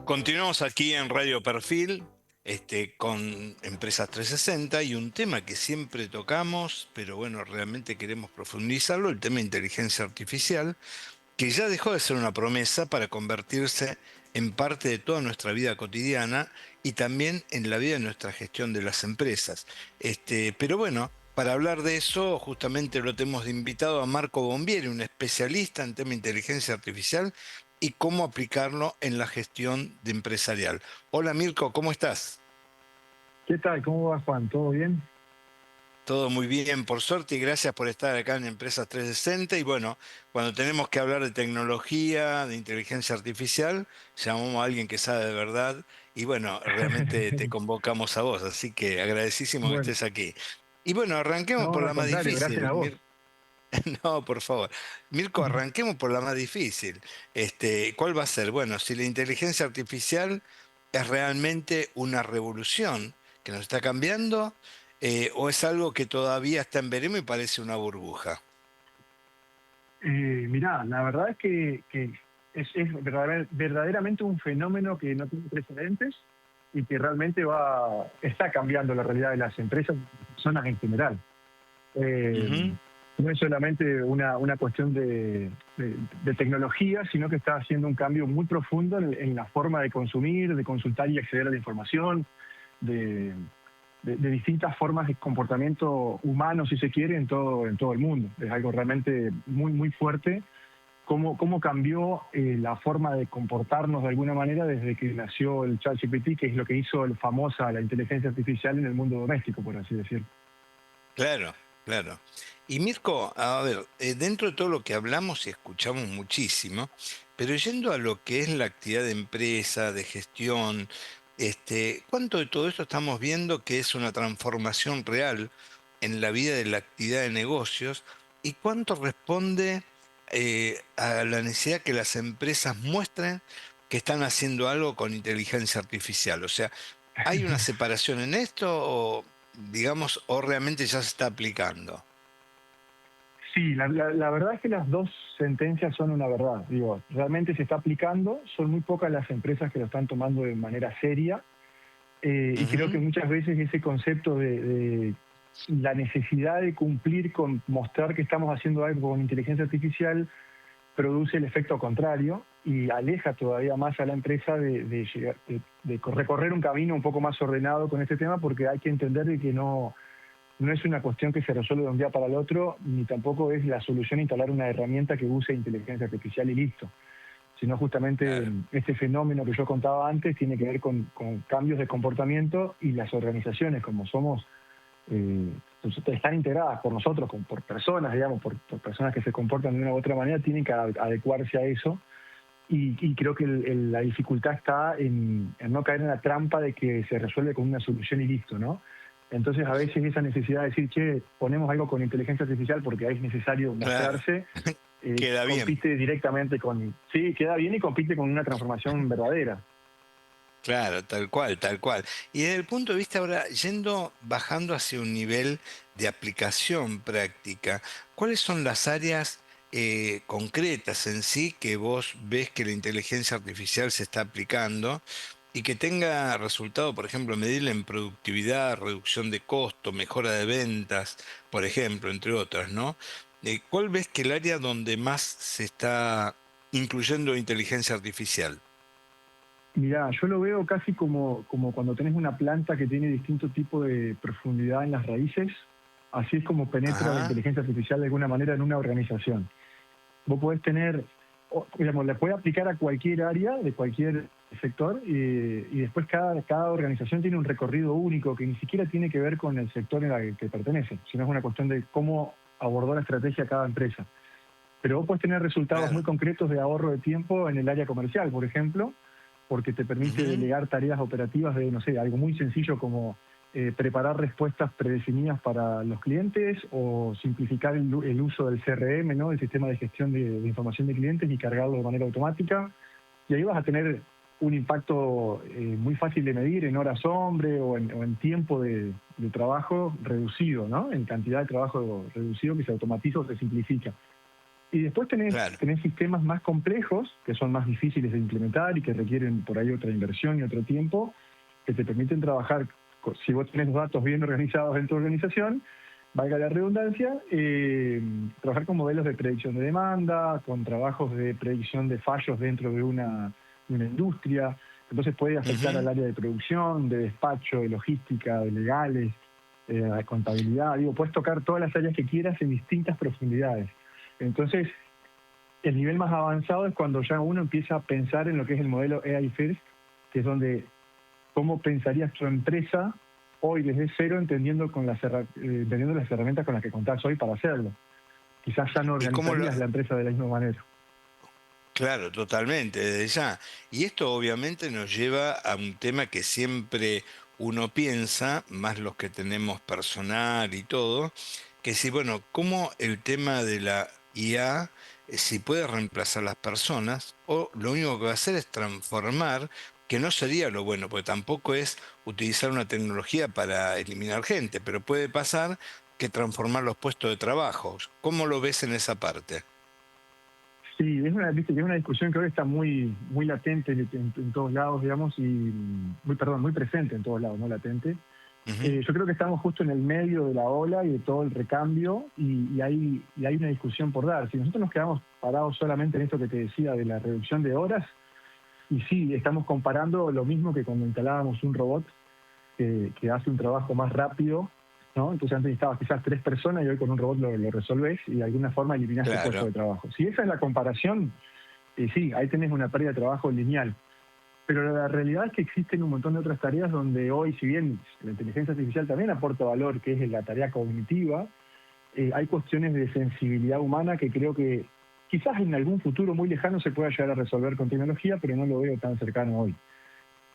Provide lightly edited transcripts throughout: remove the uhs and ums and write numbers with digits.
Continuamos aquí en Radio Perfil, con Empresas 360 y un tema que siempre tocamos, pero bueno, realmente queremos profundizarlo, el tema de inteligencia artificial, que ya dejó de ser una promesa para convertirse en parte de toda nuestra vida cotidiana y también en la vida de nuestra gestión de las empresas. Pero bueno, para hablar de eso, justamente lo tenemos de invitado a Marco Bombieri, un especialista en tema de inteligencia artificial y cómo aplicarlo en la gestión de empresarial. Hola Mirko, ¿cómo estás? ¿Qué tal? ¿Cómo va, Juan? ¿Todo bien? Todo muy bien, por suerte, y gracias por estar acá en Empresas 360. Y bueno, cuando tenemos que hablar de tecnología, de inteligencia artificial, llamamos a alguien que sabe de verdad. Y bueno, realmente te convocamos a vos, así que agradecidísimo que Bueno, estés aquí. Y bueno, arranquemos no, por al la más contrario, gracias difícil. a vos. No, por favor. Mirko, arranquemos por la más difícil. ¿Cuál va a ser? Bueno, si la inteligencia artificial es realmente una revolución que nos está cambiando, o es algo que todavía está en veremos y parece una burbuja. Mirá, la verdad es que es verdaderamente un fenómeno que no tiene precedentes y que realmente está cambiando la realidad de las empresas y las personas en general. Eh, Ujú. no es solamente una cuestión de tecnología, sino que está haciendo un cambio muy profundo en la forma de consumir, de consultar y acceder a la información, de, de distintas formas de comportamiento humano, si se quiere, en todo el mundo. Es algo realmente muy, muy fuerte. Cómo cambió la forma de comportarnos de alguna manera desde que nació el ChatGPT, que es lo que hizo famosa la inteligencia artificial en el mundo doméstico, por así decirlo. Claro, claro. Y Mirko, a ver, dentro de todo lo que hablamos y escuchamos muchísimo, pero yendo a lo que es la actividad de empresa, de gestión, ¿cuánto de todo esto estamos viendo que es una transformación real en la vida de la actividad de negocios y cuánto responde a la necesidad que las empresas muestren que están haciendo algo con inteligencia artificial? O sea, ¿hay una separación en esto o, digamos, o realmente ya se está aplicando? Sí, la verdad es que las dos sentencias son una verdad. Digo, realmente se está aplicando, son muy pocas las empresas que lo están tomando de manera seria, y creo que Ujú. muchas veces ese concepto de la necesidad de cumplir con mostrar que estamos haciendo algo con inteligencia artificial produce el efecto contrario y aleja todavía más a la empresa de recorrer un camino un poco más ordenado con este tema, porque hay que entender de que no es una cuestión que se resuelve de un día para el otro, ni tampoco es la solución instalar una herramienta que use inteligencia artificial y listo, sino justamente Claro, este fenómeno que yo contaba antes tiene que ver con cambios de comportamiento, y las organizaciones, como somos, eh, están integradas por nosotros, por personas, digamos, por personas que se comportan de una u otra manera, tienen que adecuarse a eso. Y creo que la dificultad está en no caer en la trampa de que se resuelve con una solución y listo, ¿no? Entonces, a veces esa necesidad de decir, che, ponemos algo con inteligencia artificial porque ahí es necesario claro. mostrarse, Queda bien. compite directamente con... Sí, queda bien y compite con una transformación verdadera. Claro, tal cual, tal cual. Y desde el punto de vista ahora, bajando hacia un nivel de aplicación práctica, ¿cuáles son las áreas concretas en sí que vos ves que la inteligencia artificial se está aplicando y que tenga resultado, por ejemplo, medirla en productividad, reducción de costo, mejora de ventas, por ejemplo, entre otras, ¿no? ¿Cuál ves que el área donde más se está incluyendo inteligencia artificial? Mirá, yo lo veo casi como cuando tenés una planta que tiene distinto tipo de profundidad en las raíces, así es como penetra la Ajá, inteligencia artificial de alguna manera en una organización. Vos podés tener, digamos, la puede aplicar a cualquier área de cualquier sector, y después cada organización tiene un recorrido único que ni siquiera tiene que ver con el sector en el que pertenece, sino es una cuestión de cómo abordó la estrategia cada empresa. Pero vos podés tener resultados muy claro. concretos de ahorro de tiempo en el área comercial, por ejemplo, porque te permite Ujú. delegar tareas operativas de, no sé, algo muy sencillo como preparar respuestas predefinidas para los clientes, o simplificar el uso del CRM, ¿no? El sistema de gestión de información de clientes, y cargarlo de manera automática. Y ahí vas a tener un impacto muy fácil de medir en horas hombre o en tiempo de trabajo reducido, ¿no? En cantidad de trabajo reducido que se automatiza o se simplifica. Y después claro. tenés sistemas más complejos, que son más difíciles de implementar y que requieren por ahí otra inversión y otro tiempo, que te permiten trabajar, si vos tenés los datos bien organizados en tu organización, valga la redundancia, trabajar con modelos de predicción de demanda, con trabajos de predicción de fallos dentro de una industria. Entonces puede afectar Ujú. al área de producción, de despacho, de logística, de legales, de contabilidad. Digo, puedes tocar todas las áreas que quieras en distintas profundidades. Entonces, el nivel más avanzado es cuando ya uno empieza a pensar en lo que es el modelo AI First, que es donde cómo pensarías tu empresa hoy desde cero, entendiendo las herramientas con las que contás hoy para hacerlo. Quizás ya no ¿Y cómo lo, organizarías la empresa de la misma manera. Claro, totalmente, desde ya. Y esto obviamente nos lleva a un tema que siempre uno piensa, más los que tenemos personal y todo, que si, bueno, cómo el tema de la IA, si puede reemplazar a las personas, o lo único que va a hacer es transformar, que no sería lo bueno, porque tampoco es utilizar una tecnología para eliminar gente, pero puede pasar que transformar los puestos de trabajo. ¿Cómo lo ves en esa parte? Sí, viste, que es una discusión que hoy está muy latente en todos lados, digamos, y muy presente en todos lados, no latente. Ujú. Yo creo que estamos justo en el medio de la ola y de todo el recambio y hay una discusión por dar. Si nosotros nos quedamos parados solamente en esto que te decía de la reducción de horas, y sí, estamos comparando lo mismo que cuando instalábamos un robot que hace un trabajo más rápido, ¿no? Entonces antes necesitabas quizás 3 personas y hoy con un robot lo resolvés y de alguna forma eliminás tu puesto Claro. de trabajo. Si esa es la comparación, sí, ahí tenés una pérdida de trabajo lineal. Pero la realidad es que existen un montón de otras tareas donde hoy, si bien la inteligencia artificial también aporta valor, que es la tarea cognitiva, hay cuestiones de sensibilidad humana que creo que quizás en algún futuro muy lejano se pueda llegar a resolver con tecnología, pero no lo veo tan cercano hoy.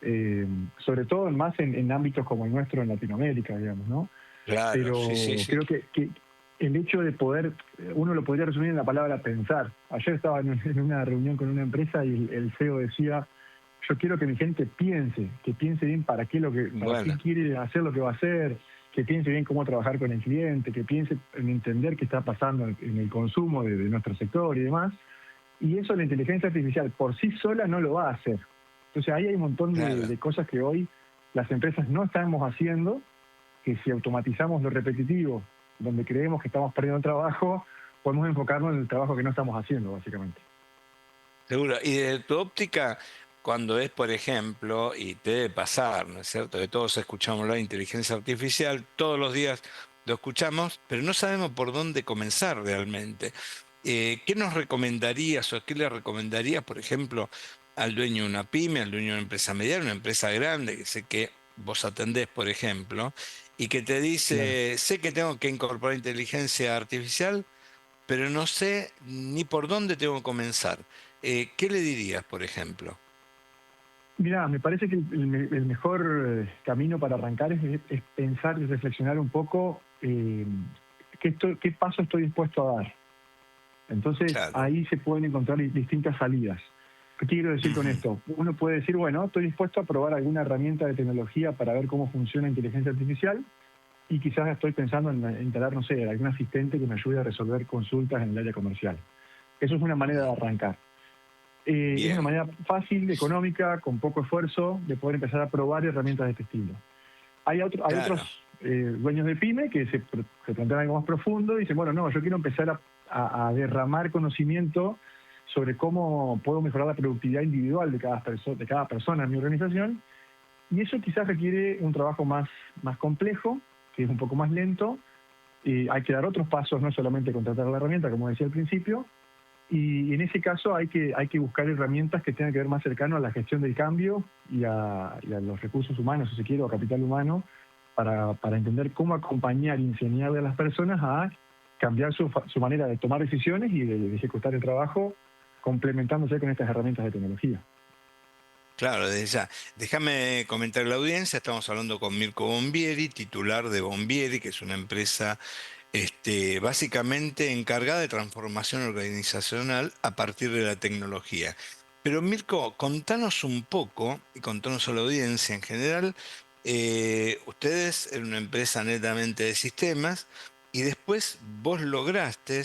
Eh, Sobre todo más en ámbitos como el nuestro en Latinoamérica, digamos, ¿no? Claro, sí, sí, Pero sí. creo que el hecho de poder, uno lo podría resumir en la palabra pensar. Ayer estaba en una reunión con una empresa y el CEO decía, yo quiero que mi gente piense, que piense bien para qué Bueno, quiere hacer lo que va a hacer, que piense bien cómo trabajar con el cliente, que piense en entender qué está pasando en el consumo de nuestro sector y demás. Y eso la inteligencia artificial por sí sola no lo va a hacer. Entonces ahí hay un montón claro. de cosas que hoy las empresas no estamos haciendo, que si automatizamos lo repetitivo, donde creemos que estamos perdiendo trabajo, podemos enfocarnos en el trabajo que no estamos haciendo, básicamente. Seguro. Y desde tu óptica, cuando es, por ejemplo, y te debe pasar, ¿no es cierto? Que todos escuchamos la inteligencia artificial, todos los días lo escuchamos, pero no sabemos por dónde comenzar realmente. ¿Qué nos recomendarías o qué le recomendarías, por ejemplo, al dueño de una pyme, al dueño de una empresa mediana, una empresa grande, que sé que vos atendés, por ejemplo, y que te Claro. dice, sé que tengo que incorporar inteligencia artificial, pero no sé ni por dónde tengo que comenzar? ¿Qué le dirías, por ejemplo? Mira, me parece que el mejor camino para arrancar es pensar y reflexionar un poco qué paso estoy dispuesto a dar. Entonces Claro. ahí se pueden encontrar distintas salidas. ¿Qué quiero decir con Ujú. esto? Uno puede decir, bueno, estoy dispuesto a probar alguna herramienta de tecnología para ver cómo funciona inteligencia artificial y quizás estoy pensando en instalar, no sé, algún asistente que me ayude a resolver consultas en el área comercial. Eso es una manera de arrancar. Es una Bien, manera fácil, económica, con poco esfuerzo, de poder empezar a probar herramientas de este estilo. Hay otros claro, dueños de pyme que se plantean algo más profundo y dicen, bueno, no, yo quiero empezar a derramar conocimiento sobre cómo puedo mejorar la productividad individual de cada persona en mi organización. Y eso quizás requiere un trabajo más complejo, que es un poco más lento. Hay que dar otros pasos, no solamente contratar la herramienta, como decía al principio, y en ese caso hay que buscar herramientas que tengan que ver más cercano a la gestión del cambio y a los recursos humanos, si se quiere, o capital humano, para entender cómo acompañar y enseñarle a las personas a cambiar su manera de tomar decisiones y de ejecutar el trabajo, complementándose con estas herramientas de tecnología. claro, desde ya. Déjame comentar a la audiencia, estamos hablando con Mirko Bombieri, titular de Bombieri, que es una empresa básicamente encargada de transformación organizacional a partir de la tecnología. Pero Mirko, contanos un poco, y contanos a la audiencia en general, ustedes eran una empresa netamente de sistemas, y después vos lograste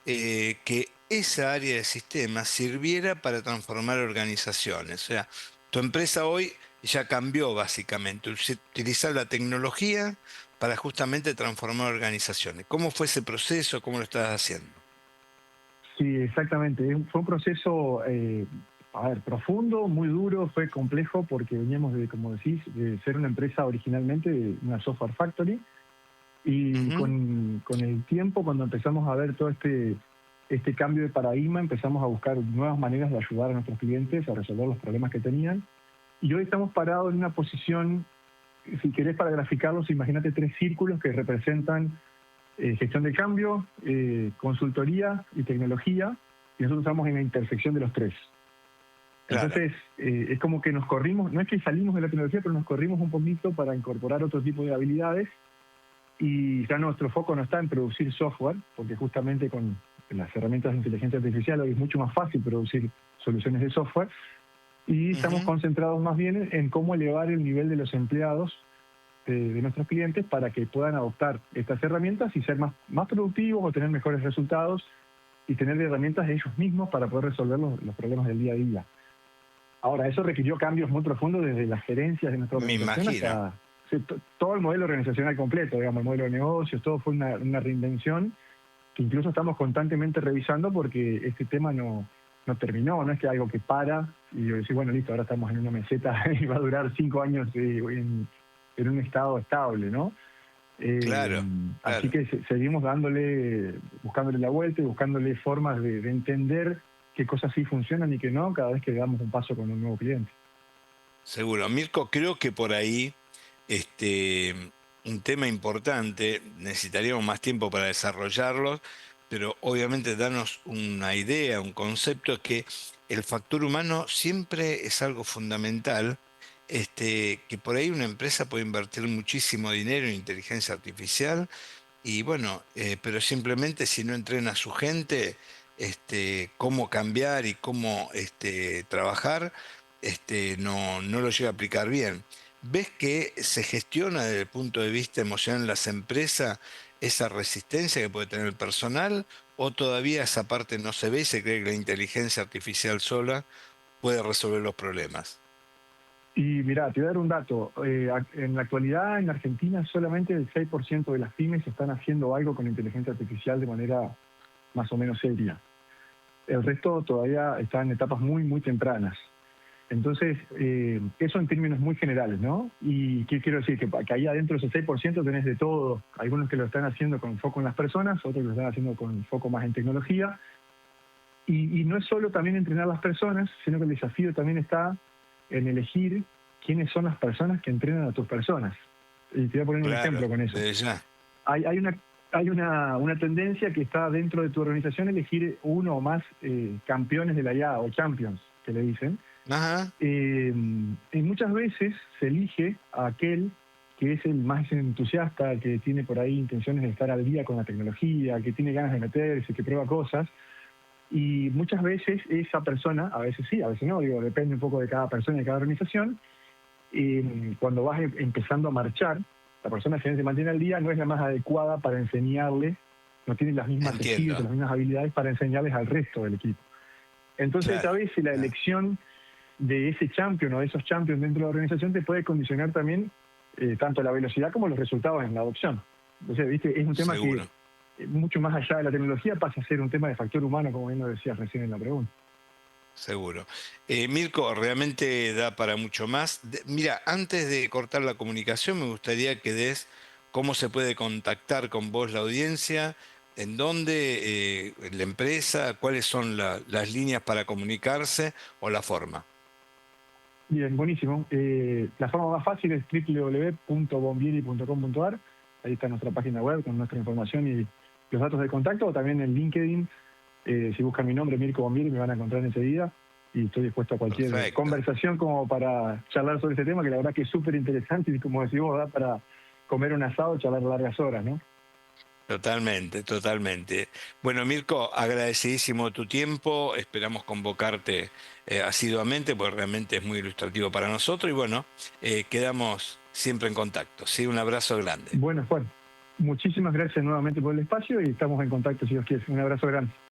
que esa área de sistemas sirviera para transformar organizaciones. O sea, tu empresa hoy ya cambió básicamente, utilizar la tecnología para justamente transformar organizaciones. ¿Cómo fue ese proceso? ¿Cómo lo estás haciendo? Sí, exactamente. Fue un proceso, a ver, profundo, muy duro, fue complejo porque veníamos de, como decís, de ser una empresa originalmente, una software factory, y Ujú, con el tiempo, cuando empezamos a ver todo este cambio de paradigma, empezamos a buscar nuevas maneras de ayudar a nuestros clientes a resolver los problemas que tenían. Y hoy estamos parados en una posición, si querés para graficarlos, imagínate tres círculos que representan gestión de cambio, consultoría y tecnología, y nosotros estamos en la intersección de los tres. claro. Entonces, es como que nos corrimos, no es que salimos de la tecnología, pero nos corrimos un poquito para incorporar otro tipo de habilidades, y ya nuestro foco no está en producir software, porque justamente con las herramientas de inteligencia artificial hoy es mucho más fácil producir soluciones de software, y estamos Ujú. concentrados más bien en cómo elevar el nivel de los empleados de nuestros clientes para que puedan adoptar estas herramientas y ser más productivos o tener mejores resultados y tener herramientas de ellos mismos para poder resolver los problemas del día a día. Ahora, eso requirió cambios muy profundos desde las gerencias de nuestra Me organización imagino. hasta sí, todo el modelo organizacional completo, digamos, el modelo de negocios, todo fue una reinvención que incluso estamos constantemente revisando porque este tema no terminó, no es que algo que para y yo decir, bueno, listo, ahora estamos en una meseta y va a durar 5 años en un estado estable, ¿no? Eh, Claro, Así claro. que seguimos buscándole la vuelta y buscándole formas de entender qué cosas sí funcionan y qué no, cada vez que damos un paso con un nuevo cliente. Seguro. Mirko, creo que por ahí un tema importante, necesitaríamos más tiempo para desarrollarlo, pero obviamente darnos una idea, un concepto, es que el factor humano siempre es algo fundamental, que por ahí una empresa puede invertir muchísimo dinero en inteligencia artificial y bueno, pero simplemente si no entrena a su gente, cómo cambiar y cómo trabajar, no lo llega a aplicar bien. ¿Ves que se gestiona desde el punto de vista emocional en las empresas esa resistencia que puede tener el personal? ¿O todavía esa parte no se ve y se cree que la inteligencia artificial sola puede resolver los problemas? Y mira, te voy a dar un dato. En la actualidad, en Argentina, solamente el 6% de las pymes están haciendo algo con inteligencia artificial de manera más o menos seria. El resto todavía está en etapas muy tempranas. Entonces, eso en términos muy generales, ¿no? Y qué quiero decir, que ahí adentro de ese 6% tenés de todo. Algunos que lo están haciendo con foco en las personas, otros que lo están haciendo con foco más en tecnología. Y no es solo también entrenar a las personas, sino que el desafío también está en elegir quiénes son las personas que entrenan a tus personas. Y te voy a poner un Claro, ejemplo con eso. desde ya. Hay una tendencia que está dentro de tu organización elegir uno o más campeones de la IA o champions, que le dicen, Ajá, y muchas veces se elige a aquel que es el más entusiasta, que tiene por ahí intenciones de estar al día con la tecnología, que tiene ganas de meterse, que prueba cosas. Y muchas veces esa persona, a veces sí, a veces no, digo, depende un poco de cada persona y de cada organización, cuando vas empezando a marchar, la persona que se mantiene al día no es la más adecuada para enseñarle, no tiene las mismas skills, entiendo. las mismas habilidades para enseñarles al resto del equipo. Entonces, a Claro, veces la claro, elección de ese champion o de esos champions dentro de la organización te puede condicionar también tanto la velocidad como los resultados en la adopción. Entonces, viste, es un tema que seguro. mucho más allá de la tecnología pasa a ser un tema de factor humano, como bien lo decías recién en la pregunta. Seguro. Mirko, realmente da para mucho más. Mira, antes de cortar la comunicación, me gustaría que des cómo se puede contactar con vos la audiencia, en dónde, la empresa, cuáles son las líneas para comunicarse o la forma. Bien, buenísimo. La forma más fácil es www.bombieri.com.ar. Ahí está nuestra página web con nuestra información y los datos de contacto. O también en LinkedIn, si buscan mi nombre, Mirko Bombieri, me van a encontrar enseguida. Y estoy dispuesto a cualquier Perfecto. conversación como para charlar sobre este tema, que la verdad que es súper interesante y como decís vos, da para comer un asado y charlar largas horas, ¿no? Totalmente, totalmente. Bueno, Mirko, agradecidísimo tu tiempo. Esperamos convocarte asiduamente, porque realmente es muy ilustrativo para nosotros. Y bueno, quedamos siempre en contacto. Sí, un abrazo grande. Bueno, Juan, muchísimas gracias nuevamente por el espacio y estamos en contacto si Dios quiere. Un abrazo grande.